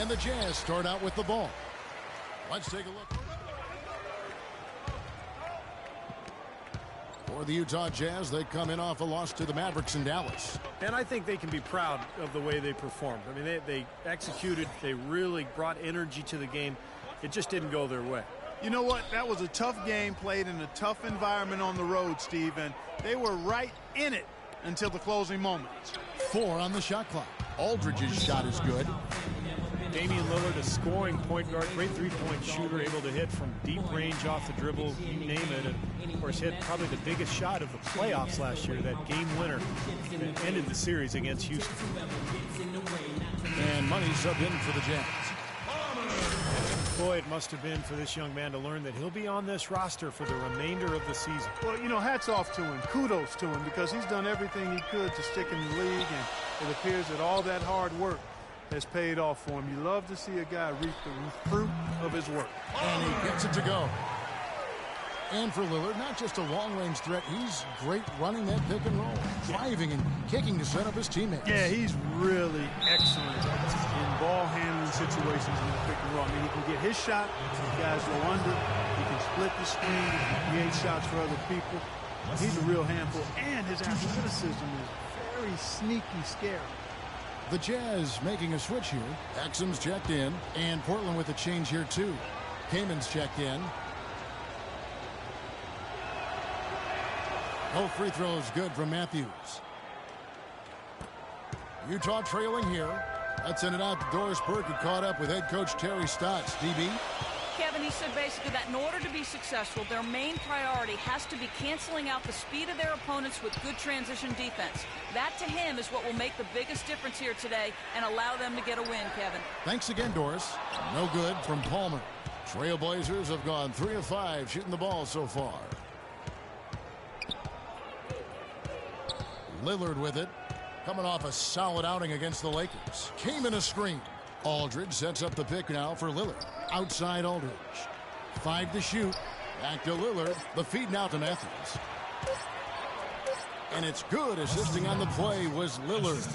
And the Jazz start out with the ball. Let's take a look. For the Utah Jazz, they come in off a loss to the Mavericks in Dallas. And I think they can be proud of the way they performed. I mean, they executed. They really brought energy to the game. It just didn't go their way. You know what? That was a tough game played in a tough environment on the road, Steve, and they were right in it until the closing moments. 4 on the shot clock. Aldridge's shot is good. Damian Lillard, a scoring point guard, great three-point shooter, able to hit from deep range off the dribble, you name it. And, of course, hit probably the biggest shot of the playoffs last year, that game winner that ended the series against Houston. And Money subbed in for the Jazz. Boy, it must have been for this young man to learn that he'll be on this roster for the remainder of the season. Well, you know, hats off to him. Kudos to him because he's done everything he could to stick in the league, and it appears that all that hard work has paid off for him. You love to see a guy reap the fruit of his work. And he gets it to go. And for Lillard, not just a long-range threat, he's great running that pick and roll, driving and kicking to set up his teammates. Yeah, he's really excellent in ball handling situations in the pick and roll. I mean, he can get his shot, guys go under, he can split the screen, he can create shots for other people. He's a real handful, and his athleticism is very sneaky, scary. The Jazz making a switch here. Exum's checked in, and Portland with a change here too. Kaman's checked in. No free throws good from Matthews. Utah trailing here. That sent it out to Doris Burke, who caught up with head coach Terry Stotts. DB? Kevin, he said basically that in order to be successful, their main priority has to be canceling out the speed of their opponents with good transition defense. That, to him, is what will make the biggest difference here today and allow them to get a win, Kevin. Thanks again, Doris. No good from Palmer. Trailblazers have gone 3 of 5 shooting the ball so far. Lillard with it, coming off a solid outing against the Lakers. Came in a screen. Aldridge sets up the pick now for Lillard. Outside Aldridge. 5 to shoot. Back to Lillard. The feed now to Matthews. And it's good. Assisting on the play was Lillard.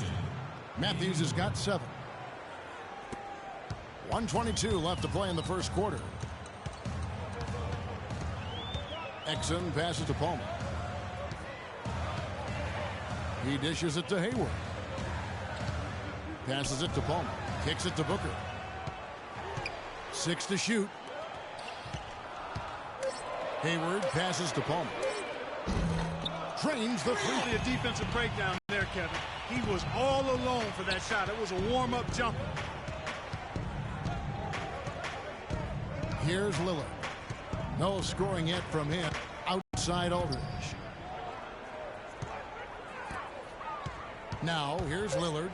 Matthews has got 7. 1:22 left to play in the first quarter. Exum passes to Palmer. He dishes it to Hayward. Passes it to Palmer. Kicks it to Booker. 6 to shoot. Hayward passes to Palmer. Trains the three. A defensive breakdown there, Kevin. He was all alone for that shot. It was a warm-up jumper. Here's Lillard. No scoring yet from him. Outside Aldridge. Now, here's Lillard.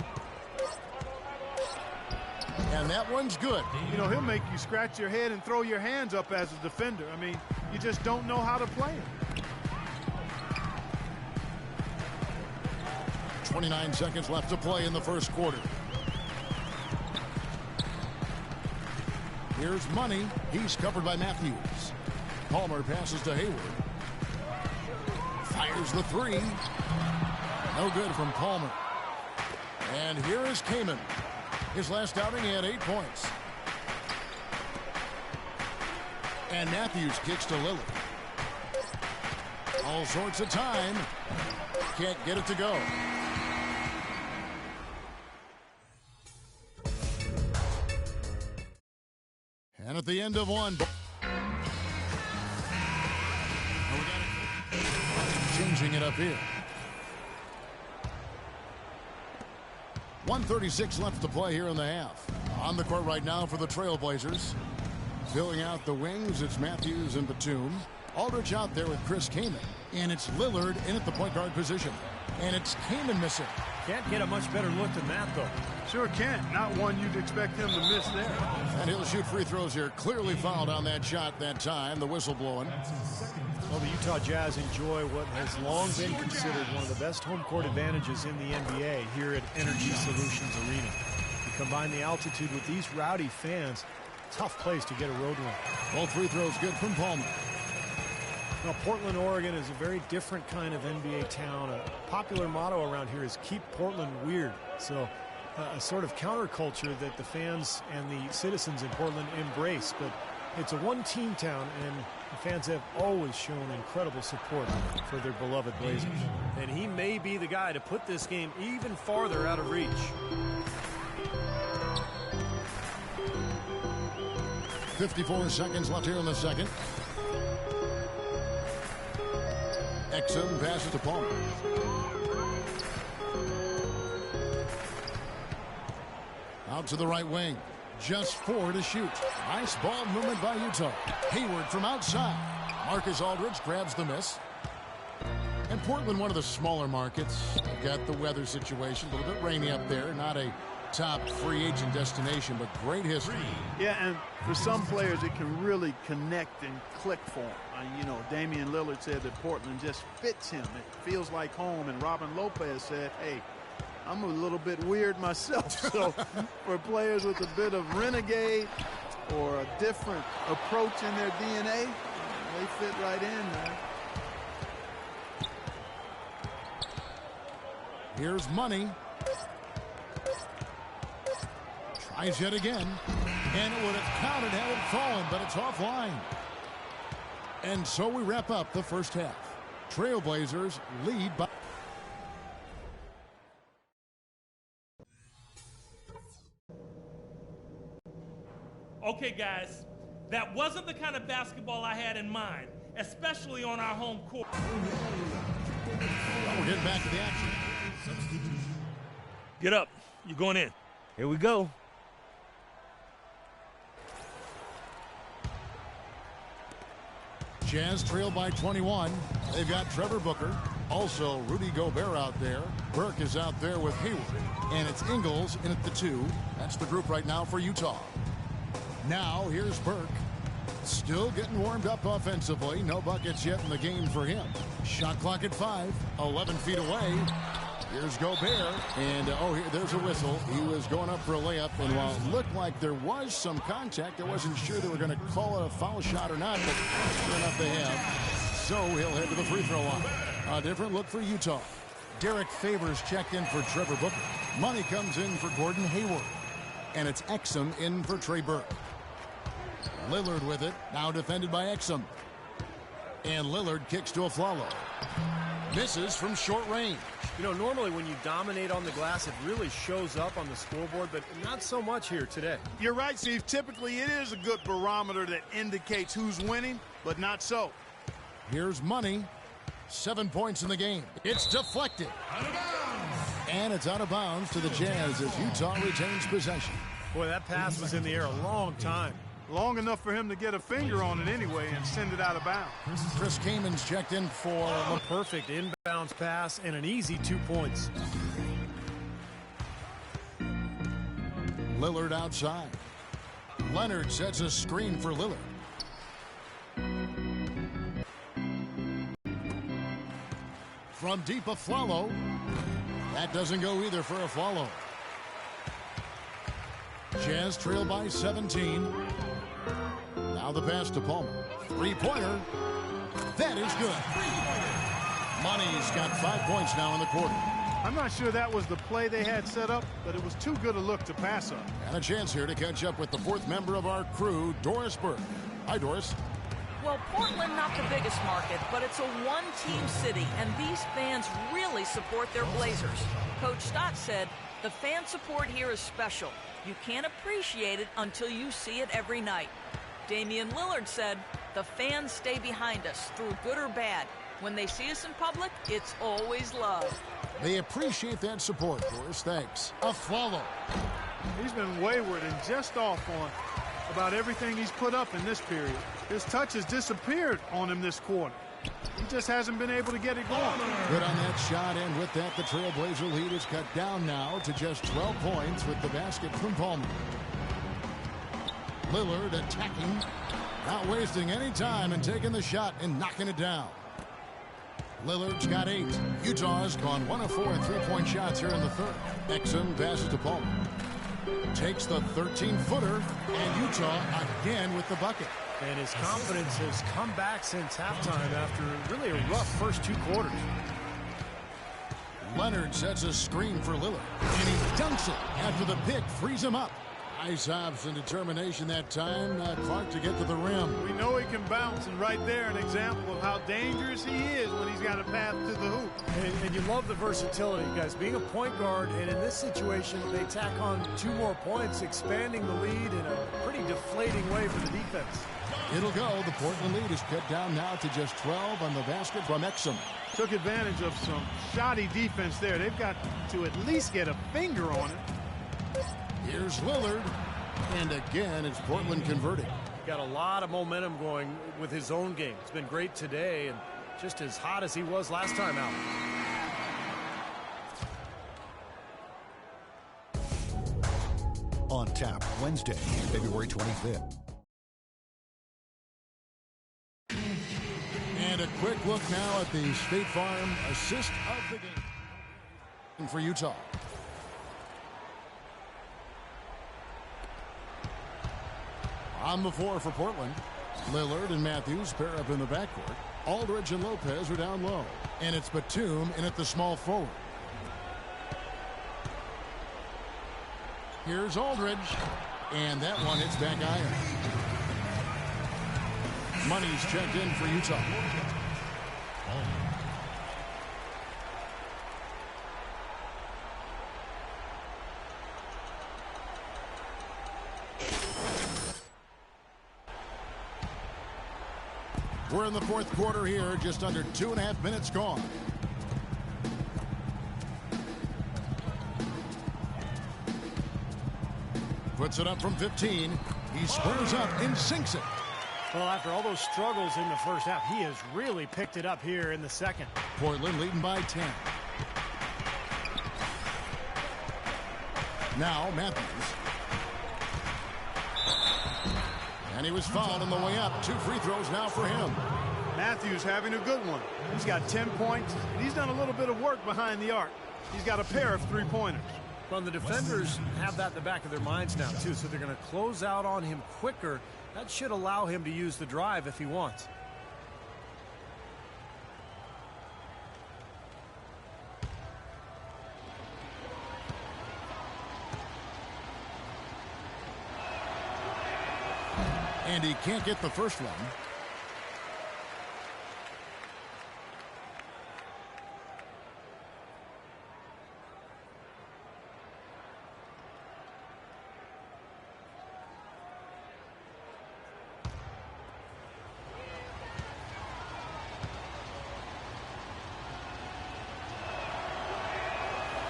And that one's good. You know, he'll make you scratch your head and throw your hands up as a defender. I mean, you just don't know how to play him. 29 seconds left to play in the first quarter. Here's Money. He's covered by Matthews. Palmer passes to Hayward. Fires the 3. No good from Palmer. And here is Kaman. His last outing, he had 8 points. And Matthews kicks to Lillard. All sorts of time. Can't get it to go. And at the end of one. Changing it up here. 1:36 left to play here in the half. On the court right now for the Trailblazers. Filling out the wings, it's Matthews and Batum. Aldridge out there with Chris Kaman. And it's Lillard in at the point guard position. And it's Kaman missing. Can't get a much better look than that, though. Sure can't. Not one you'd expect him to miss there. And he'll shoot free throws here. Clearly fouled on that shot that time. The whistle blowing. Well, the Utah Jazz enjoy what has long been considered one of the best home court advantages in the NBA here at Energy Solutions Arena. You combine the altitude with these rowdy fans, tough place to get a road win. Both free throws good from Palmer. Now, Portland, Oregon is a very different kind of NBA town. A popular motto around here is keep Portland weird. So a sort of counterculture that the fans and the citizens in Portland embrace. But it's a one-team town, and the fans have always shown incredible support for their beloved Blazers. And he may be the guy to put this game even farther out of reach. .54 seconds left here in the second. Exum passes to Palmer. Out to the right wing. Just 4 to shoot. Nice ball movement by Utah. Hayward from outside. Marcus Aldridge grabs the miss. And Portland, one of the smaller markets. They've got the weather situation. A little bit rainy up there. Not a top free agent destination, but great history. Yeah, and for some players, it can really connect and click for them. You know, Damian Lillard said that Portland just fits him. It feels like home. And Robin Lopez said, hey, I'm a little bit weird myself. So for players with a bit of renegade or a different approach in their DNA, they fit right in, man. Here's Money. Tries yet again. And it would have counted had it fallen, but it's offline. And so we wrap up the first half. Trailblazers lead by... Okay, guys, that wasn't the kind of basketball I had in mind, especially on our home court. Well, we're getting back to the action. Get up. You're going in. Here we go. Jazz trail by 21. They've got Trevor Booker. Also, Rudy Gobert out there. Burke is out there with Hayward. And it's Ingles in at the 2. That's the group right now for Utah. Now, here's Burke. Still getting warmed up offensively. No buckets yet in the game for him. Shot clock at 5. 11 feet away. Here's Gobert. And, there's a whistle. He was going up for a layup. And while it looked like there was some contact, I wasn't sure they were going to call it a foul shot or not. But sure enough they have. So he'll head to the free throw line. A different look for Utah. Derek Favors checked in for Trevor Booker. Money comes in for Gordon Hayward. And it's Exum in for Trey Burke. Lillard with it. Now defended by Exum. And Lillard kicks to Afflalo. Misses from short range. You know, normally when you dominate on the glass, it really shows up on the scoreboard, but not so much here today. You're right, Steve. Typically, it is a good barometer that indicates who's winning, but not so. Here's Money. 7 points in the game. It's deflected. And it's out of bounds to the Jazz as Utah retains possession. Boy, that pass was in the air a long time. Long enough for him to get a finger on it anyway and send it out of bounds. Chris Kaman's checked in for a perfect inbounds pass and an easy 2 points. Lillard outside. Leonard sets a screen for Lillard. From deep, Afflalo. That doesn't go either for Afflalo. Jazz trail by 17. Now the pass to Palmer. Three-pointer. That is good. Money's got 5 points now in the quarter. I'm not sure that was the play they had set up, but it was too good a look to pass up. And a chance here to catch up with the fourth member of our crew, Doris Burke. Hi, Doris. Well, Portland, not the biggest market, but it's a one-team city, and these fans really support their Blazers. Coach Stott said, the fan support here is special. You can't appreciate it until you see it every night. Damian Lillard said, the fans stay behind us through good or bad. When they see us in public, it's always love. They appreciate that support, Doris. Thanks. Afflalo. He's been wayward and just off on about everything he's put up in this period. His touch has disappeared on him this quarter. He just hasn't been able to get it going. Good on that shot, and with that, the Trailblazer lead is cut down now to just 12 points with the basket from Palmer. Lillard attacking, not wasting any time and taking the shot and knocking it down. Lillard's got 8. Utah's gone 1 of 4 in three-point shots here in the third. Exum passes to Palmer. Takes the 13-footer, and Utah again with the bucket. And his confidence has come back since halftime after really a rough first 2 quarters. Leonard sets a screen for Lillard, and he dunks it after the pick frees him up. Nice hops and determination that time. Clark to get to the rim. We know he can bounce, and right there an example of how dangerous he is when he's got a path to the hoop. And you love the versatility, guys. Being a point guard, and in this situation, they tack on 2 more points, expanding the lead in a pretty deflating way for the defense. It'll go. The Portland lead is cut down now to just 12 on the basket from Exum. Took advantage of some shoddy defense there. They've got to at least get a finger on it. Here's Lillard, and again it's Portland converting. Got a lot of momentum going with his own game. It's been great today and just as hot as he was last time out. On Tap, Wednesday, February 25th. And a quick look now at the State Farm assist of the game for Utah. On the floor for Portland, Lillard and Matthews pair up in the backcourt. Aldridge and Lopez are down low. And it's Batum in at the small forward. Here's Aldridge. And that one hits back iron. Money's checked in for Utah. We're in the fourth quarter here, just under 2.5 minutes gone. Puts it up from 15. He squares up and sinks it. Well, after all those struggles in the first half, he has really picked it up here in the second. Portland leading by 10. Now Matthews. And he was fouled on the way up. 2 free throws now for him. Matthews having a good one. He's got 10 points, and he's done a little bit of work behind the arc. He's got a pair of 3-pointers. Well, the defenders have that in the back of their minds now, too, so they're going to close out on him quicker. That should allow him to use the drive if he wants. And he can't get the first one.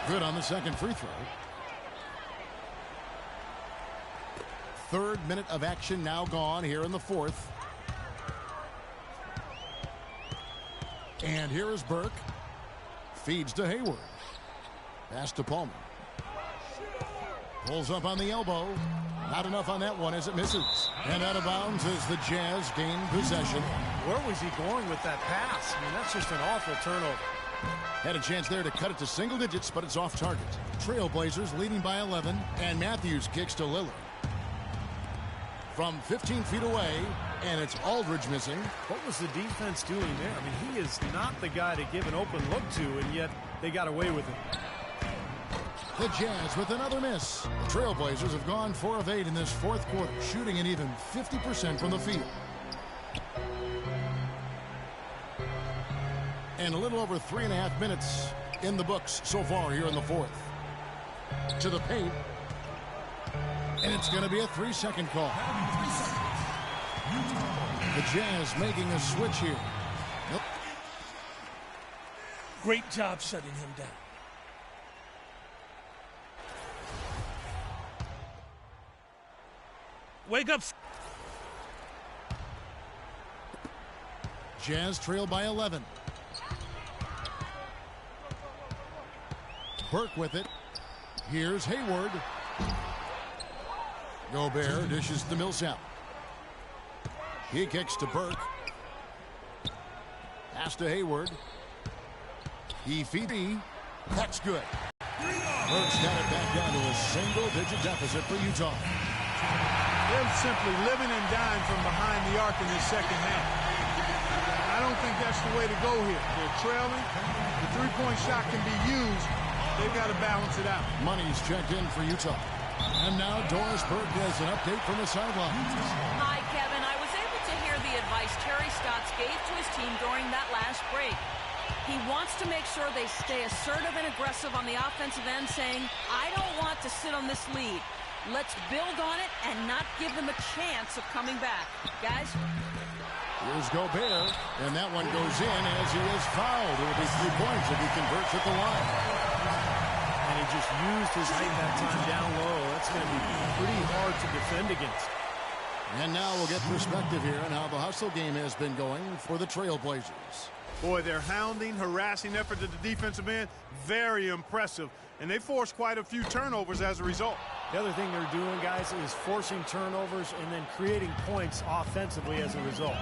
Good on the second free throw. Third minute of action now gone here in the fourth. And here is Burke. Feeds to Hayward. Pass to Palmer. Pulls up on the elbow. Not enough on that one as it misses. And out of bounds as the Jazz gain possession. Where was he going with that pass? I mean, that's just an awful turnover. Had a chance there to cut it to single digits, but it's off target. Trailblazers leading by 11, and Matthews kicks to Lillard. From 15 feet away, and it's Aldridge missing. What was the defense doing there? I mean, he is not the guy to give an open look to, and yet they got away with it. The Jazz with another miss. The Trailblazers have gone 4 of 8 in this fourth quarter, shooting an even 50% from the field. And a little over 3.5 minutes in the books so far here in the fourth. To the paint. And it's going to be a 3-second call. The Jazz making a switch here. Nope. Great job shutting him down. Wake up. Jazz trail by 11. Burke with it. Here's Hayward. Gobert dishes to Millsap. He kicks to Burke. Pass to Hayward. He feeds. That's good. Burke's got it back down to a single-digit deficit for Utah. They're simply living and dying from behind the arc in this second half. I don't think that's the way to go here. They're trailing. The three-point shot can be used, they've got to balance it out. Money's checked in for Utah. And now Doris Burke has an update from the sidelines. Hi, Kevin. I was able to hear the advice Terry Stotts gave to his team during that last break. He wants to make sure they stay assertive and aggressive on the offensive end, saying, I don't want to sit on this lead. Let's build on it and not give them a chance of coming back. Guys? Here's Gobert, and that one goes in as he is fouled. It will be 3 points if he converts at the line. And he just used his height that time down low. That's going to be pretty hard to defend against. And now we'll get perspective here on how the hustle game has been going for the Trailblazers. Boy, their hounding, harassing effort at the defensive end, very impressive. And they forced quite a few turnovers as a result. The other thing they're doing, guys, is forcing turnovers and then creating points offensively as a result.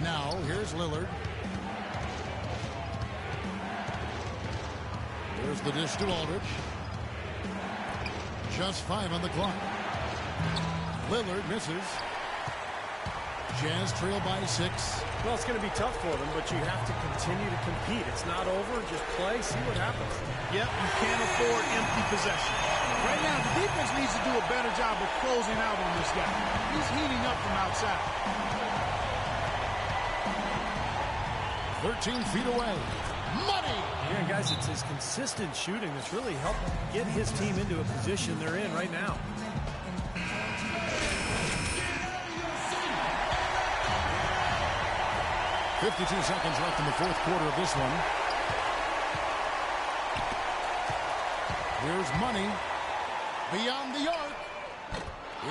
Now, here's Lillard. Here's the dish to Aldridge. Just 5 on the clock. Lillard misses. Jazz trail by 6. Well, it's going to be tough for them, but you have to continue to compete. It's not over. Just play, see what happens. Yep, you can't afford empty possession. Right now, the defense needs to do a better job of closing out on this guy. He's heating up from outside. 13 feet away. Money! Yeah, guys, it's his consistent shooting that's really helped get his team into a position they're in right now. .52 seconds left in the fourth quarter of this one. Here's Money. Beyond the arc.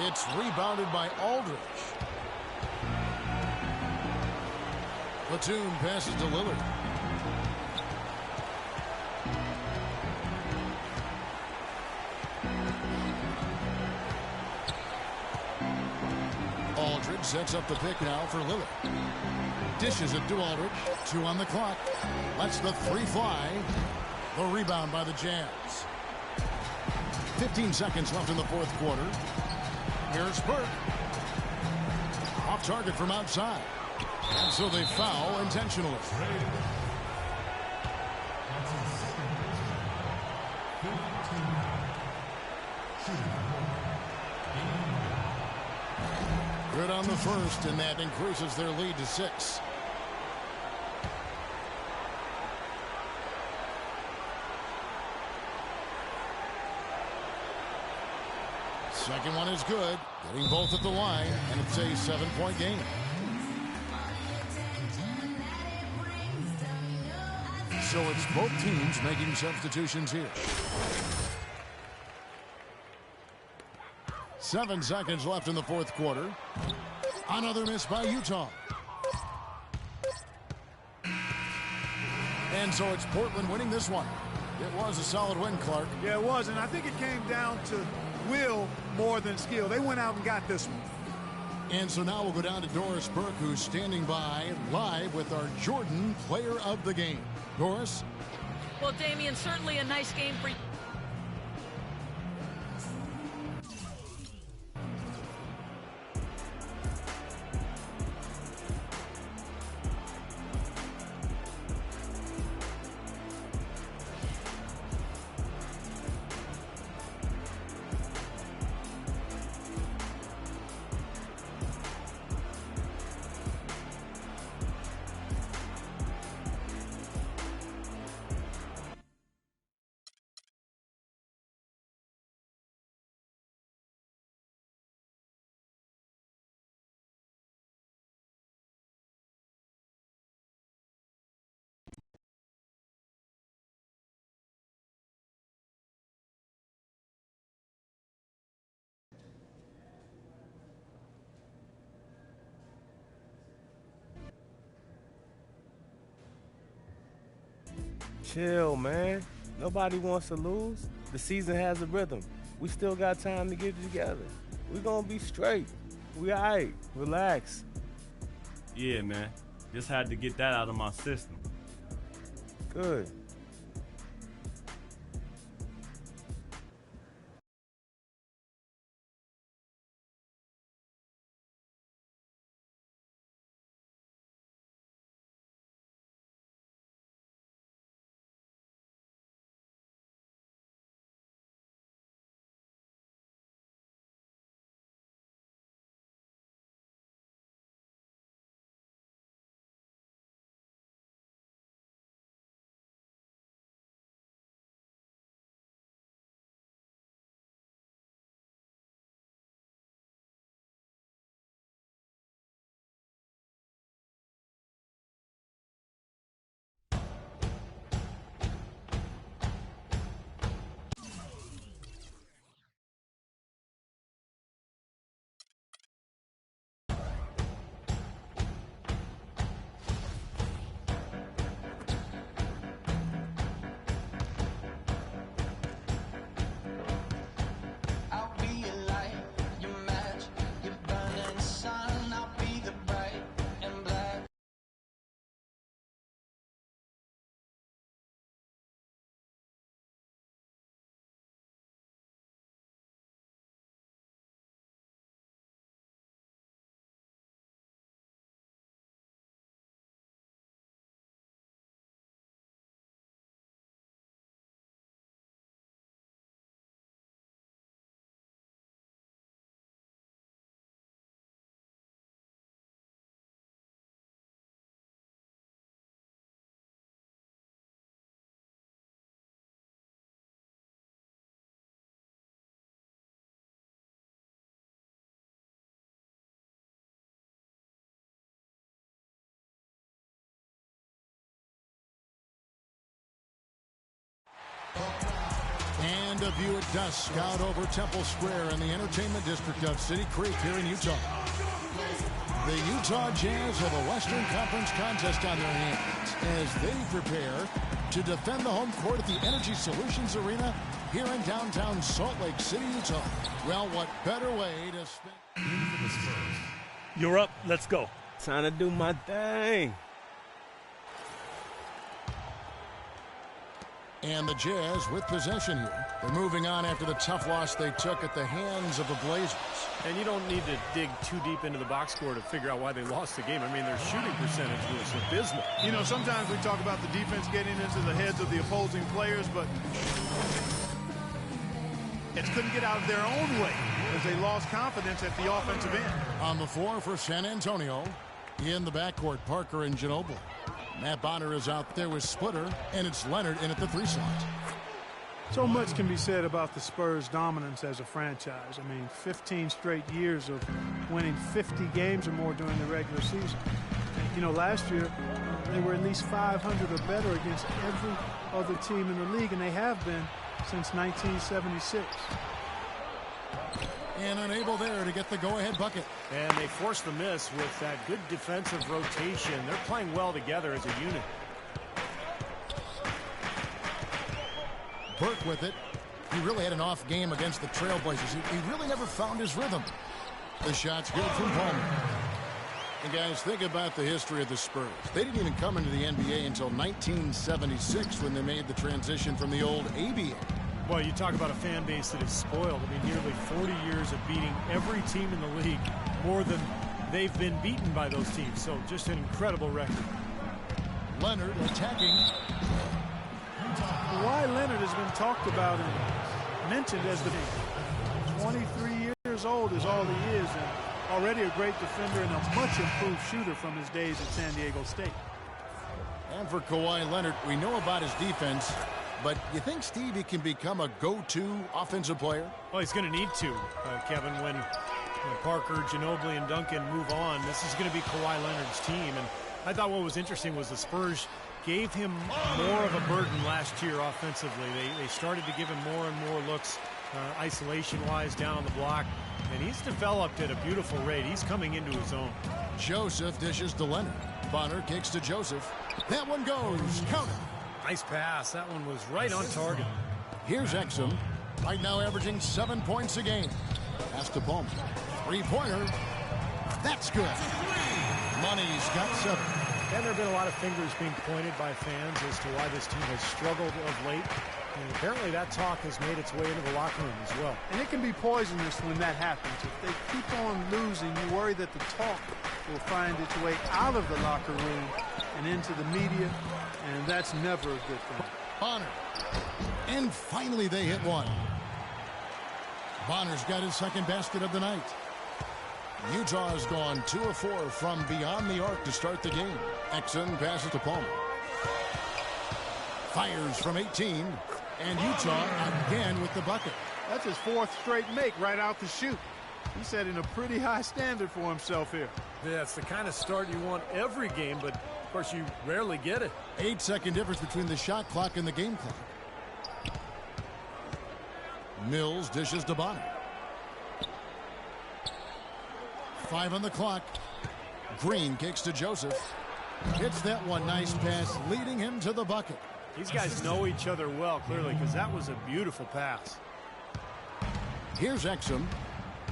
It's rebounded by Aldridge. Batum passes to Lillard. Aldridge sets up the pick now for Lillard. Dishes it to Aldridge. 2 on the clock. Lets the 3 fly. The rebound by the Jazz. 15 seconds left in the fourth quarter. Here's Burke. Off target from outside. And so they foul intentionally. Good on the first, and that increases their lead to 6. Second one is good. Getting both at the line, and it's a 7-point game. So it's both teams making substitutions here. 7 seconds left in the fourth quarter. Another miss by Utah. And so it's Portland winning this one. It was a solid win, Clark. Yeah, it was, and I think it came down to will more than skill. They went out and got this one. And so now we'll go down to Doris Burke, who's standing by live with our Jordan Player of the Game. Doris? Well, Damian, certainly a nice game for you. Chill, man. Nobody wants to lose. The season has a rhythm. We still got time to get it together. We gonna be straight. We all right. Relax. Yeah, man. Just had to get that out of my system. Good. And a view at dusk out over Temple Square in the entertainment district of City Creek here in Utah. The Utah Jazz have a Western Conference contest on their hands as they prepare to defend the home court at the Energy Solutions Arena here in downtown Salt Lake City, Utah. Well, what better way to spend... You're up. Let's go. Time to do my thing. And the Jazz with possession here. They're moving on after the tough loss they took at the hands of the Blazers. And you don't need to dig too deep into the box score to figure out why they lost the game. I mean, their shooting percentage was abysmal. You know, sometimes we talk about the defense getting into the heads of the opposing players, but it couldn't get out of their own way as they lost confidence at the offensive end. On the floor for San Antonio, in the backcourt, Parker and Ginobili. Matt Bonner is out there with Splitter, and it's Leonard in at the 3 slot. So much can be said about the Spurs' dominance as a franchise. I mean, 15 straight years of winning 50 games or more during the regular season. And, you know, last year, they were at least 500 or better against every other team in the league, and they have been since 1976. And unable there to get the go-ahead bucket. And they forced the miss with that good defensive rotation. They're playing well together as a unit. Burke with it. He really had an off game against the Trailblazers. He really never found his rhythm. The shot's good from Palmer. And guys, think about the history of the Spurs. They didn't even come into the NBA until 1976 when they made the transition from the old ABA. Well, you talk about a fan base that is spoiled. I mean, nearly 40 years of beating every team in the league, more than they've been beaten by those teams. So just an incredible record. Leonard attacking. Kawhi Leonard has been talked about and mentioned as the 23 years old is all he is, and already a great defender and a much improved shooter from his days at San Diego State. And for Kawhi Leonard, we know about his defense, but you think, Steve, he can become a go-to offensive player? Well, he's going to need to, Kevin, when Parker, Ginobili, and Duncan move on. This is going to be Kawhi Leonard's team. And I thought what was interesting was the Spurs gave him more of a burden last year offensively. They started to give him more and more looks isolation-wise down on the block. And he's developed at a beautiful rate. He's coming into his own. Joseph dishes to Leonard. Bonner kicks to Joseph. That one goes. Count it. Nice pass. That one was right on target. Here's Exum. Right now averaging 7 points a game. Pass to Palmer. Three-pointer. That's good. Money's got 7. And there have been a lot of fingers being pointed by fans as to why this team has struggled of late. And apparently that talk has made its way into the locker room as well. And it can be poisonous when that happens. If they keep on losing, you worry that the talk will find its way out of the locker room and into the media, and that's never a good thing. Bonner. And finally they hit one. Bonner's got his second basket of the night. Utah has gone 2 of 4 from beyond the arc to start the game. Exum passes to Palmer. Fires from 18. And Utah again with the bucket. That's his 4th straight make right out the chute. He's setting a pretty high standard for himself here. Yeah, it's the kind of start you want every game, but of course you rarely get it. 8-second difference between the shot clock and the game clock. Mills dishes to Bonner. 5 on the clock. Green kicks to Joseph. Hits that one. Nice pass, leading him to the bucket. These guys know each other well, clearly, because that was a beautiful pass. Here's Exum.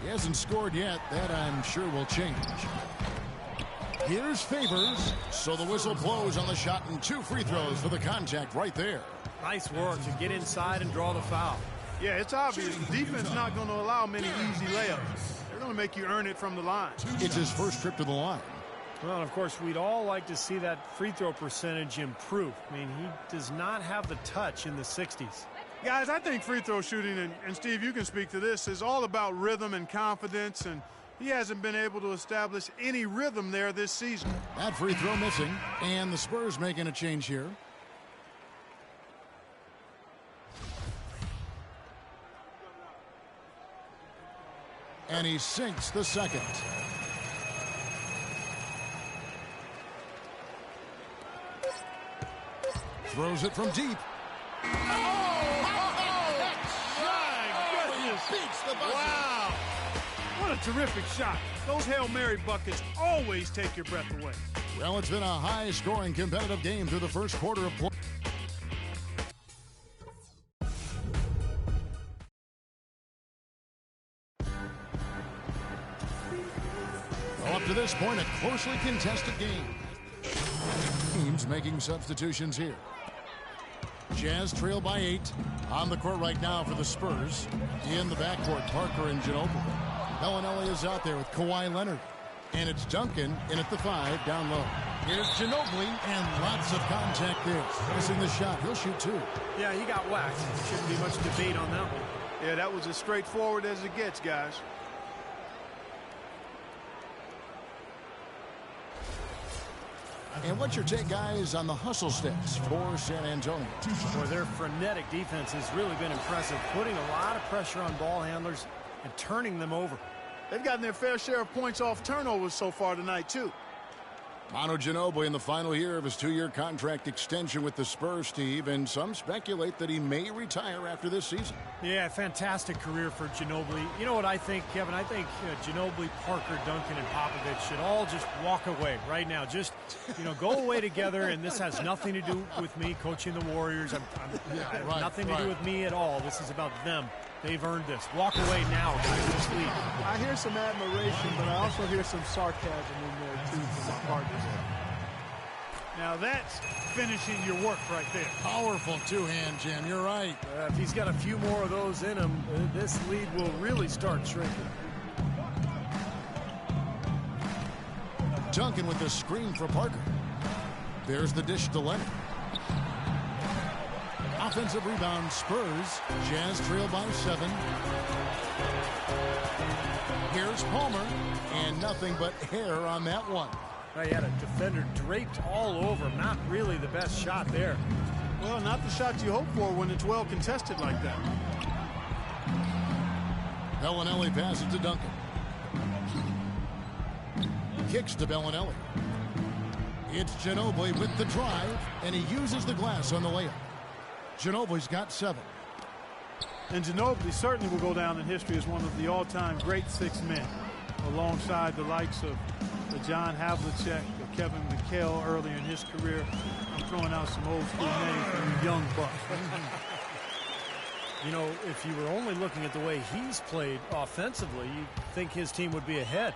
He hasn't scored yet. That, I'm sure, will change. Here's Favors. So the whistle blows on the shot, and 2 free throws for the contact right there. Nice work to get inside and draw the foul. Yeah, it's obvious. The defense not going to allow many easy layups. They're going to make you earn it from the line. It's his first trip to the line. Well, and of course, we'd all like to see that free throw percentage improve. I mean, he does not have the touch in the 60s. Guys, I think free throw shooting, and Steve, you can speak to this, is all about rhythm and confidence, and he hasn't been able to establish any rhythm there this season. That free throw missing, and the Spurs making a change here. And he sinks the second. Throws it from deep. hits the buzzer. Wow. What a terrific shot. Those Hail Mary buckets always take your breath away. Well, it's been a high-scoring competitive game through the first quarter of play. Well, up to this point, a closely contested game. Teams making substitutions here. Jazz trail by 8. On the court right now for the Spurs. In the backcourt, Parker and Ginobili. Bellinelli is out there with Kawhi Leonard. And it's Duncan in at the 5, down low. Here's Ginobili, and lots of contact there. Missing the shot. He'll shoot 2. Yeah, he got whacked. Shouldn't be much debate on that one. Yeah, that was as straightforward as it gets, guys. And what's your take, guys, on the hustle stats for San Antonio? Boy, their frenetic defense has really been impressive, putting a lot of pressure on ball handlers and turning them over. They've gotten their fair share of points off turnovers so far tonight, too. Manu Ginobili in the final year of his 2-year contract extension with the Spurs, Steve, and some speculate that he may retire after this season. Yeah, fantastic career for Ginobili. You know what I think, Kevin? I think Ginobili, Parker, Duncan, and Popovich should all just walk away right now. Just, go away together, and this has nothing to do with me coaching the Warriors. Nothing to do with me at all. This is about them. They've earned this. Walk away now, guys, this league. I hear some admiration, but I also hear some sarcasm in there, too, from my partners. Now that's finishing your work right there. Powerful two-hand jam. You're right. If he's got a few more of those in him, this lead will really start shrinking. Duncan with the screen for Parker. There's the dish to Leonard. Offensive rebound, Spurs. Jazz trail by 7. Here's Palmer, and nothing but hair on that one. He had a defender draped all over him. Not really the best shot there. Well, not the shot you hope for when it's well contested like that. Bellinelli passes to Duncan. Kicks to Bellinelli. It's Ginobili with the drive, and he uses the glass on the layup. Ginobili's got 7. And Ginobili certainly will go down in history as one of the all-time great 6 men, alongside the likes of John Havlicek, Kevin McHale earlier in his career. I'm throwing out some old school names for you young bucks. If you were only looking at the way he's played offensively, you'd think his team would be ahead.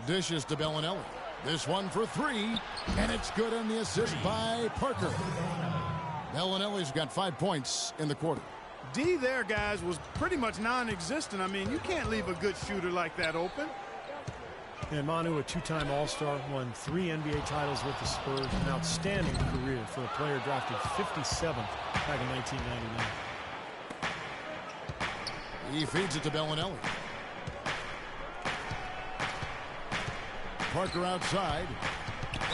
Dishes to Bellinelli. This one for 3, and it's good on the assist by Parker. Bellinelli's got 5 points in the quarter. D there, guys, was pretty much non-existent. I mean, you can't leave a good shooter like that open. And Manu, a 2-time All-Star, won 3 NBA titles with the Spurs. An outstanding career for a player drafted 57th back in 1999. He feeds it to Bellinelli. Parker outside,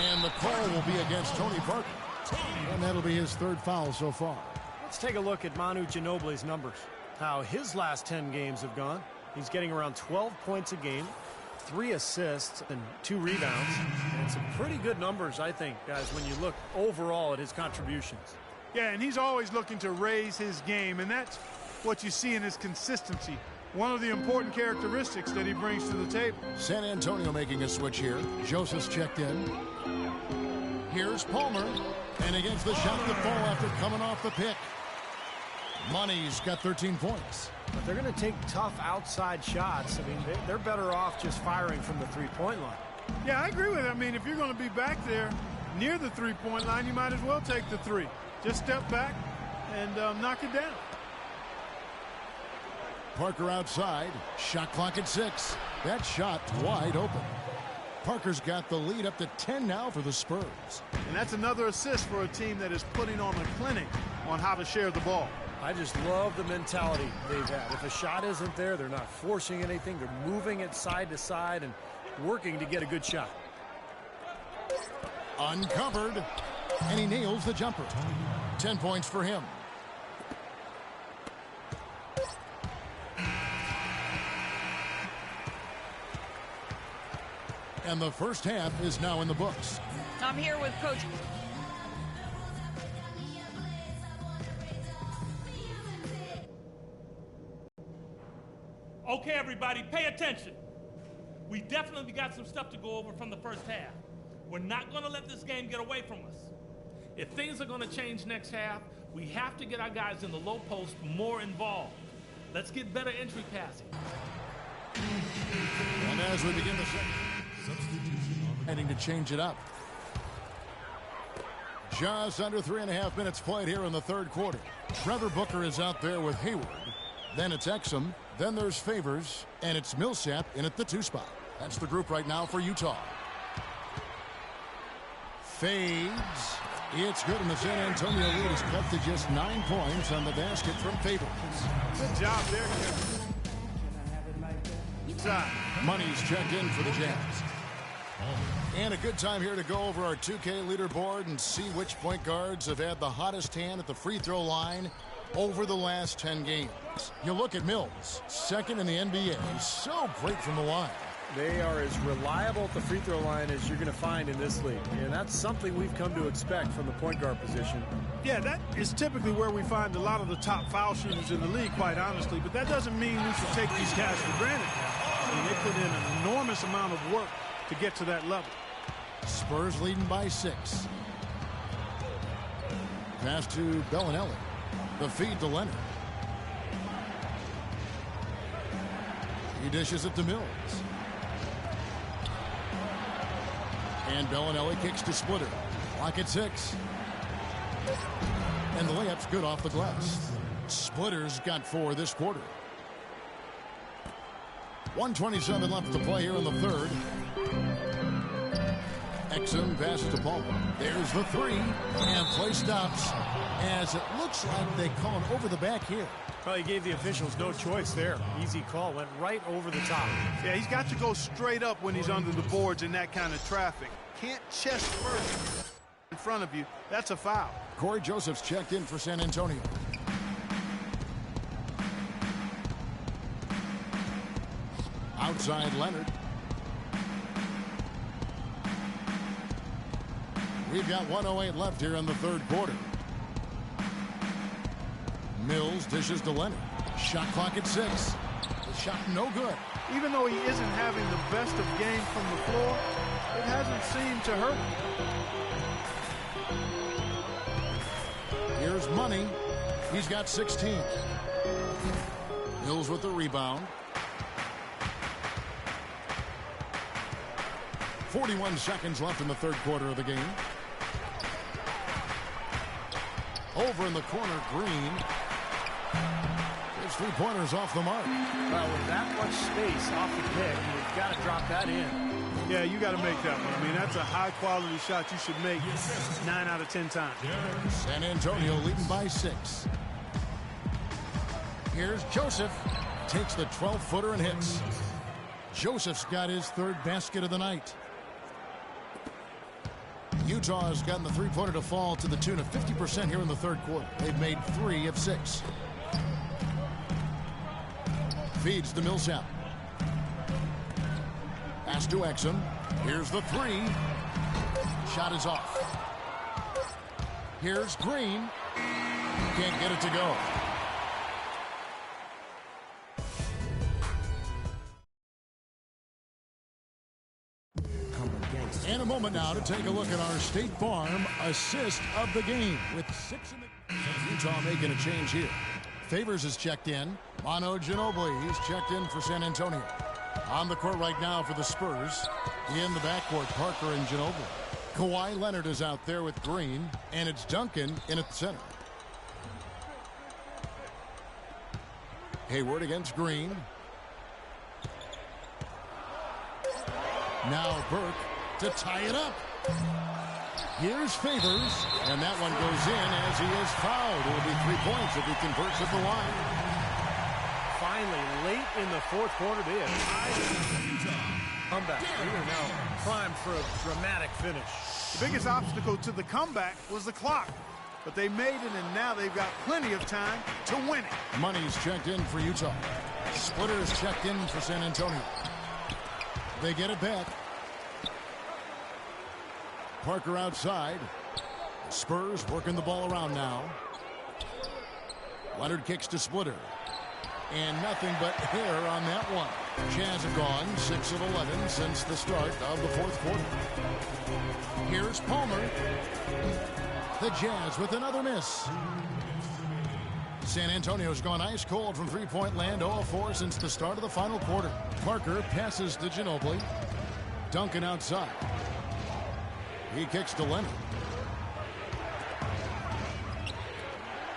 and the call will be against Tony Parker. And that'll be his 3rd foul so far. Let's take a look at Manu Ginobili's numbers. How his last 10 games have gone. He's getting around 12 points a game, 3 assists, and 2 rebounds. And some pretty good numbers, I think, guys, when you look overall at his contributions. Yeah, and he's always looking to raise his game, and that's what you see in his consistency. One of the important characteristics that he brings to the table. San Antonio making a switch here. Joseph's checked in. Here's Palmer. And against the shot to fall after coming off the pick. Money's got 13 points. But they're going to take tough outside shots. I mean, they're better off just firing from the three-point line. Yeah, I agree with it. I mean, if you're going to be back there near the three-point line, you might as well take the 3. Just step back and knock it down. Parker outside. Shot clock at 6. That shot wide open. Parker's got the lead up to 10 now for the Spurs. And that's another assist for a team that is putting on a clinic on how to share the ball. I just love the mentality they've had. If a shot isn't there, they're not forcing anything. They're moving it side to side and working to get a good shot. Uncovered, and he nails the jumper. 10 points for him. And the first half is now in the books. I'm here with Coach. Okay, everybody, pay attention. We definitely got some stuff to go over from the first half. We're not going to let this game get away from us. If things are going to change next half, we have to get our guys in the low post more involved. Let's get better entry passing. And as we begin the second, heading to change it up. Just under 3.5 minutes played here in the third quarter. Trevor Booker is out there with Hayward. Then it's Exum. Then there's Favors. And it's Millsap in at the 2 spot. That's the group right now for Utah. Fades. It's good, and the San Antonio lead is cut to just 9 points on the basket from Favors. Good job there, Kevin. Money's checked in for the Jazz. And a good time here to go over our 2K leaderboard and see which point guards have had the hottest hand at the free throw line over the last 10 games. You look at Mills, second in the NBA. He's so great from the line. They are as reliable at the free throw line as you're going to find in this league. And that's something we've come to expect from the point guard position. Yeah, that is typically where we find a lot of the top foul shooters in the league, quite honestly. But that doesn't mean we should take these guys for granted. I mean, they put in an enormous amount of work to get to that level. Spurs leading by 6. Pass to Bellinelli. The feed to Leonard. He dishes it to Mills. And Bellinelli kicks to Splitter. Clock at 6. And the layup's good off the glass. Splitter's got 4 this quarter. 1:27 left to play here in the third. Exum passes to Palmer. There's the 3. And play stops as it looks like they call it over the back here. Probably gave the officials no choice there. Easy call. Went right over the top. Yeah, he's got to go straight up when he's under the boards in that kind of traffic. Can't chest first in front of you. That's a foul. Corey Joseph's checked in for San Antonio. Outside Leonard. We've got 1:08 left here in the third quarter. Mills dishes to Leonard. Shot clock at 6. The shot no good. Even though he isn't having the best of games from the floor, it hasn't seemed to hurt him. Here's Money. He's got 16. Mills with the rebound. 41 seconds left in the third quarter of the game. Over in the corner, Green. His 3-pointers off the mark. Well, with that much space off the pick, you've got to drop that in. Yeah, you got to make that one. I mean, that's a high-quality shot you should make 9 out of 10 times. San Antonio leading by 6. Here's Joseph. Takes the 12-footer and hits. Joseph's got his 3rd basket of the night. Utah has gotten the 3-pointer to fall to the tune of 50% here in the third quarter. They've made 3 of 6. Feeds to Millsap. Pass to Exum. Here's the 3. Shot is off. Here's Green. Can't get it to go. And a moment now to take a look at our State Farm assist of the game with 6 in the... Utah making a change here. Favors is checked in. Manu Ginobili, he's checked in for San Antonio. On the court right now for the Spurs. In the backcourt, Parker and Ginobili. Kawhi Leonard is out there with Green, and it's Duncan in at the center. Hayward against Green. Now Burke to tie it up. Here's Favors, and that one goes in as he is fouled. It'll be 3 points if he converts at the line. Finally, late in the fourth quarter, they have comeback. We are now primed for a dramatic finish. The biggest obstacle to the comeback was the clock, but they made it, and now they've got plenty of time to win it. Money's checked in for Utah. Splitter's checked in for San Antonio. They get it back. Parker outside. Spurs working the ball around now. Leonard kicks to Splitter. And nothing but air on that one. Jazz have gone 6 of 11 since the start of the fourth quarter. Here's Palmer. The Jazz with another miss. San Antonio's gone ice cold from three-point land, 0 of 4 since the start of the final quarter. Parker passes to Ginobili. Duncan outside. He kicks to Leonard.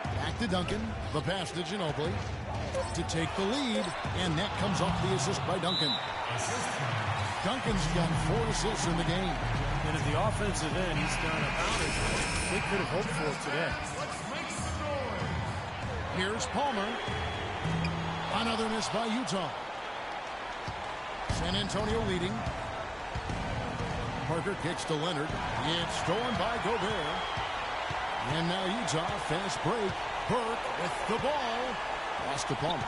Back to Duncan. The pass to Ginobili to take the lead, and that comes off the assist by Duncan. Duncan's got 4 assists in the game. And at the offensive end, he's done about as they could have hoped for today. Here's Palmer. Another miss by Utah. San Antonio leading. Parker kicks to Leonard. It's stolen by Gobert. And now Utah, fast break. Burke with the ball. Pass to Palmer.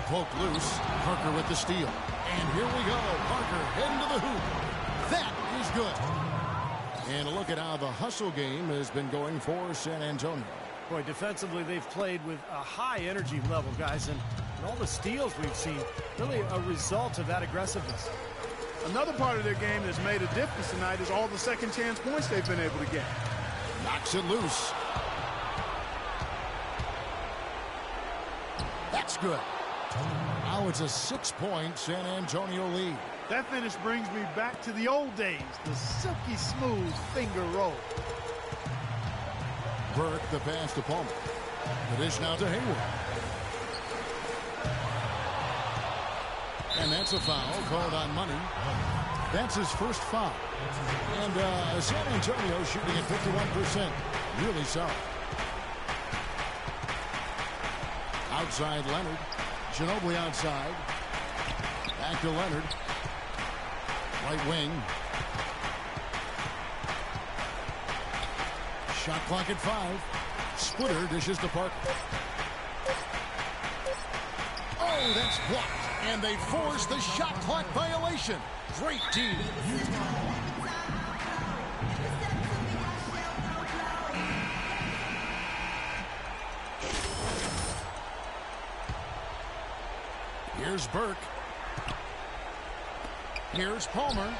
Poked loose. Parker with the steal. And here we go. Parker heading to the hoop. That is good. And a look at how the hustle game has been going for San Antonio. Boy, defensively, they've played with a high energy level, guys. And all the steals we've seen, really a result of that aggressiveness. Another part of their game that's made a difference tonight is all the second chance points they've been able to get. Knocks it loose. That's good. Now it's a 6-point San Antonio lead. That finish brings me back to the old days, the silky smooth finger roll. Burke the pass to Palmer. The dish now to Hayward. And that's a foul called on Money. That's his first foul. And San Antonio shooting at 51%. Really solid. Outside Leonard. Ginobili outside. Back to Leonard. Right wing. Shot clock at 5. Splitter dishes to Parker. Oh, that's blocked. And they force the shot clock violation. Great team. Here's Burke. Here's Palmer.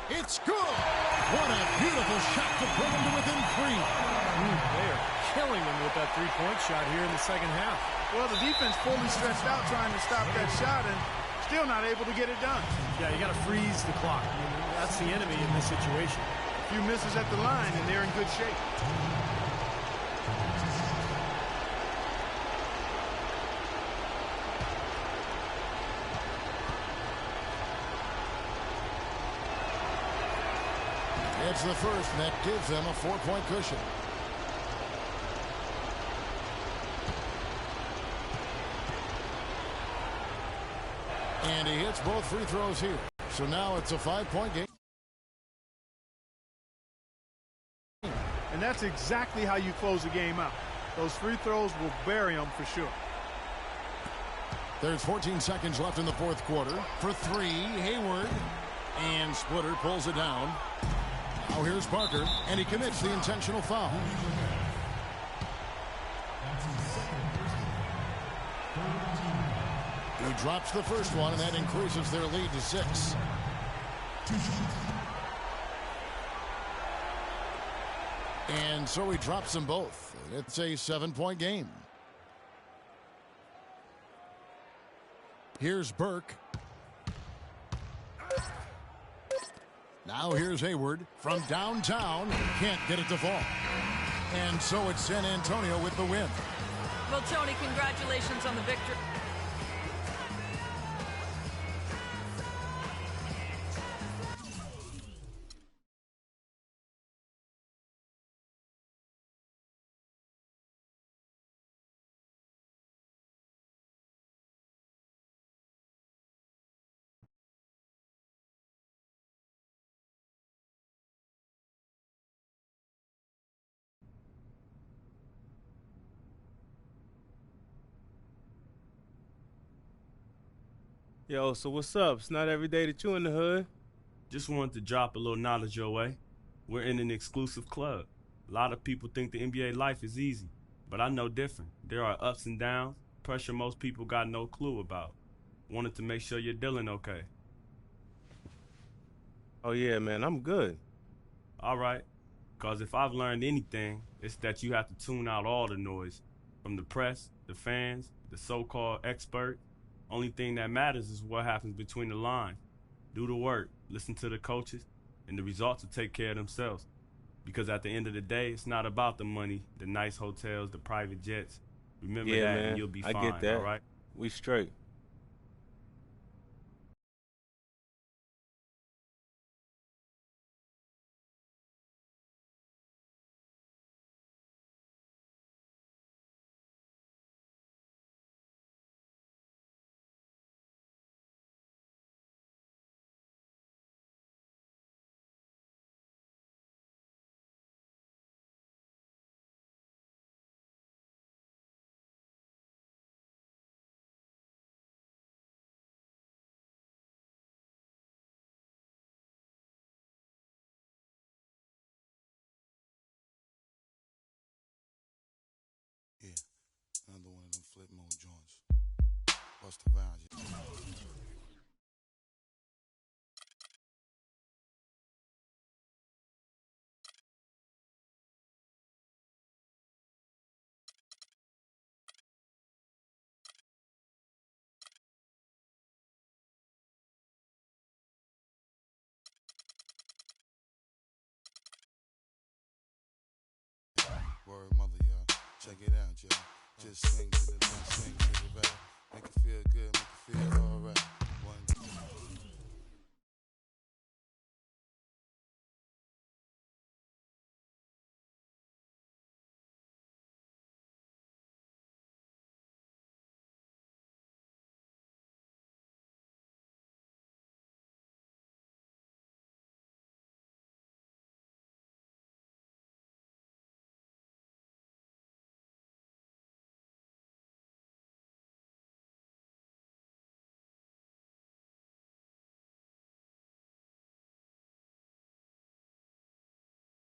It's good. What a beautiful shot to bring him to within 3. They are killing them with that three-point shot here in the second half. Well, the defense fully stretched out trying to stop that shot and still not able to get it done. Yeah, you got to freeze the clock. I mean, that's the enemy in this situation. A few misses at the line and they're in good shape. It's the first, and that gives them a 4-point cushion. And he hits both free throws here. So now it's a 5-point game. And that's exactly how you close a game out. Those free throws will bury them for sure. There's 14 seconds left in the fourth quarter. For 3, Hayward. And Splitter pulls it down. Now here's Parker, and he commits the intentional foul. He drops the first one, and that increases their lead to 6. And so he drops them both. It's a 7-point game. Here's Burke. Now here's Hayward from downtown. Can't get it to fall. And so it's San Antonio with the win. Well, Tony, congratulations on the victory. Yo, so what's up? It's not every day that you in the hood. Just wanted to drop a little knowledge your way. We're in an exclusive club. A lot of people think the NBA life is easy. But I know different. There are ups and downs, pressure most people got no clue about. Wanted to make sure you're dealing okay. Oh, yeah, man, I'm good. All right. Because if I've learned anything, it's that you have to tune out all the noise. From the press, the fans, the so-called expert. Only thing that matters is what happens between the lines. Do the work, listen to the coaches, and the results will take care of themselves. Because at the end of the day, it's not about the money, the nice hotels, the private jets. Remember that, man, and you'll be fine, I get that. all right? We straight. Yeah, another one of them flip mode joints. Bust the vibes. Word mother, y'all. Check it out, y'all. Just swing to the left, swing to the right. Make it feel good, make it feel alright.